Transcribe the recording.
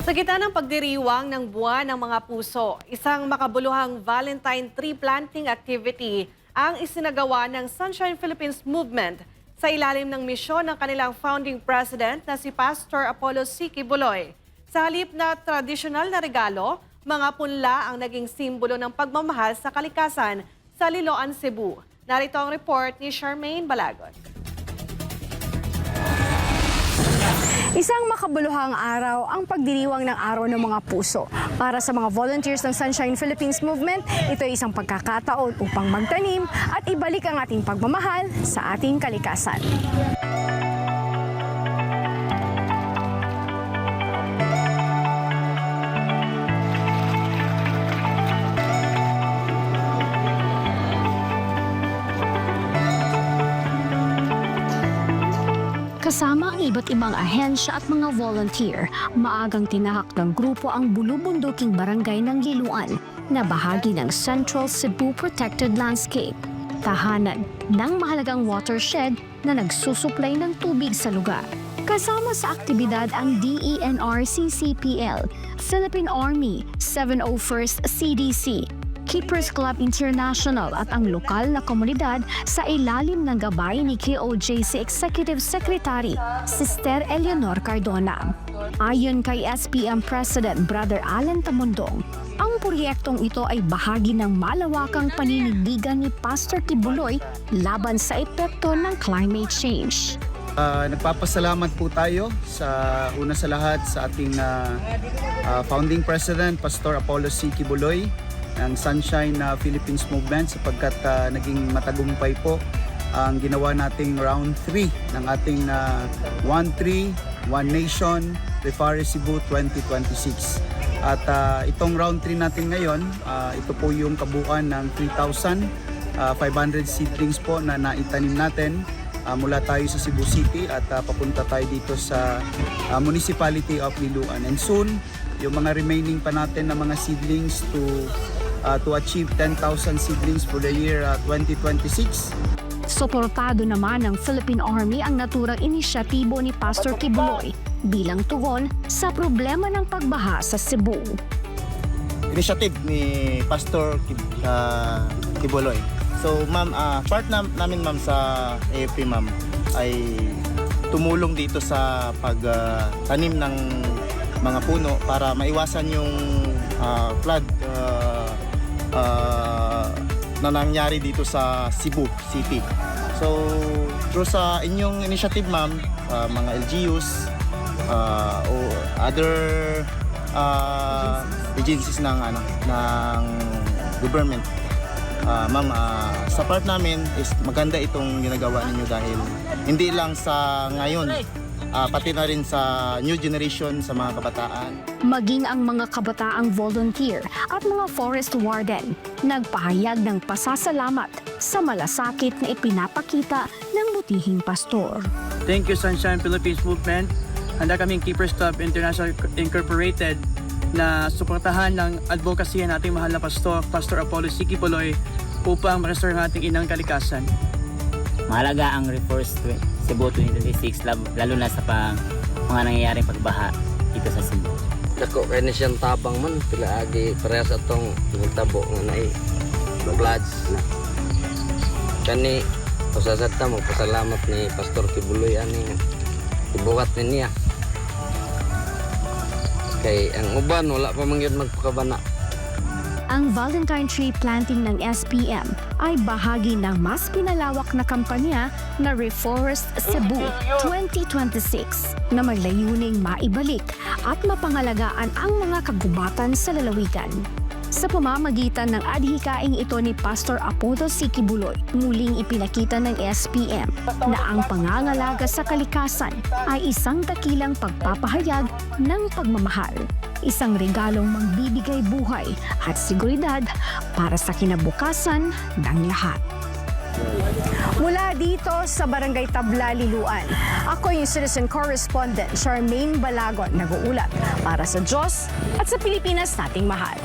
Sa gitna ng pagdiriwang ng Buwan ng Mga Puso, isang makabuluhang Valentine tree planting activity ang isinagawa ng Sunshine Philippines Movement sa ilalim ng misyon ng kanilang founding president na si Pastor Apollo C. Quiboloy. Sa halip na tradisyonal na regalo, mga punla ang naging simbolo ng pagmamahal sa kalikasan sa Liloan, Cebu. Narito ang report ni Charmaine Balagon. Isang makabuluhang araw ang pagdiriwang ng Araw ng Mga Puso. Para sa mga volunteers ng Sunshine Philippines Movement, ito ay isang pagkakataon upang magtanim at ibalik ang ating pagmamahal sa ating kalikasan. Kasama ang iba't ibang ahensya at mga volunteer, maagang tinahak ng grupo ang bulubunduking barangay ng Liloan na bahagi ng Central Cebu Protected Landscape, tahanan ng mahalagang watershed na nagsusuplay ng tubig sa lugar. Kasama sa aktibidad ang DENR-CCPL, Philippine Army, 701st CDC, Keepers Club International at ang lokal na komunidad sa ilalim ng gabay ni KOJC Executive Secretary Sister Eleanor Cardona. Ayon kay SPM President Brother Alan Tamundong, ang proyektong ito ay bahagi ng malawakang paninindigan ni Pastor Quiboloy laban sa epekto ng climate change. Nagpapasalamat po tayo sa una sa lahat sa ating founding president, Pastor Apollo C. Quiboloy ng Sunshine Philippines Movement sapagkat naging matagumpay po ang ginawa nating round 3 ng ating One Tree, One Nation, Refare Cebu 2026. At itong round 3 natin ngayon, ito po yung kabuuan ng 3,500 seedlings po na naitanim natin mula tayo sa Cebu City at papunta tayo dito sa Municipality of Liloan. And soon, yung mga remaining pa natin na mga seedlings to achieve 10,000 seedlings for the year 2026. Suportado naman ng Philippine Army ang naturang inisyatibo ni Pastor Quiboloy bilang tugon sa problema ng pagbaha sa Cebu. Initiative ni Pastor Quiboloy. So ma'am, part namin ma'am sa AFP ma'am ay tumulong dito sa pagtanim ng mga puno para maiwasan yung flood na nangyari dito sa Cebu City. So, through sa inyong initiative ma'am, mga LGUs o other agencies ng government, ma'am, sa part namin is maganda itong ginagawa ninyo dahil hindi lang sa ngayon, pati na rin sa new generation, sa mga kabataan. Maging ang mga kabataang volunteer at mga forest warden nagpahayag ng pasasalamat sa malasakit na ipinapakita ng butihing pastor. Thank you Sunshine Philippines Movement. Handa kaming Keepers Club International Incorporated na suportahan ng advocacy ng ating mahal na pastor, Pastor Apollo C. Quiboloy, upang ma-restore ang ating inang kalikasan. Mahalaga ang Refare Cebu 2026 lalo na sa mga nangyayaring pagbaha dito sa Cebu. Dako kay ni siyang tabang man pila agi parehas atong nagtabo nga naay floods na. Kani pasasad ta mo pasalamat ni Pastor Quiboloy ani ibuhat niya. Kay ang uban wala pa man gyud magpakabana. Ang Valentine Tree Planting ng SPM ay bahagi ng mas pinalawak na kampanya na Reforest Cebu 2026 na may layuning maibalik at mapangalagaan ang mga kagubatan sa lalawigan. Sa pamamagitan ng adhikaing ito ni Pastor Apollo C. Quiboloy, muling ipinakita ng SPM na ang pangangalaga sa kalikasan ay isang dakilang pagpapahayag ng pagmamahal. Isang regalong magbibigay buhay at seguridad para sa kinabukasan ng lahat. Mula dito sa Barangay Tabla, Liloan, ako yung citizen correspondent Charmaine Balagon nag-uulat para sa Diyos at sa Pilipinas nating mahal.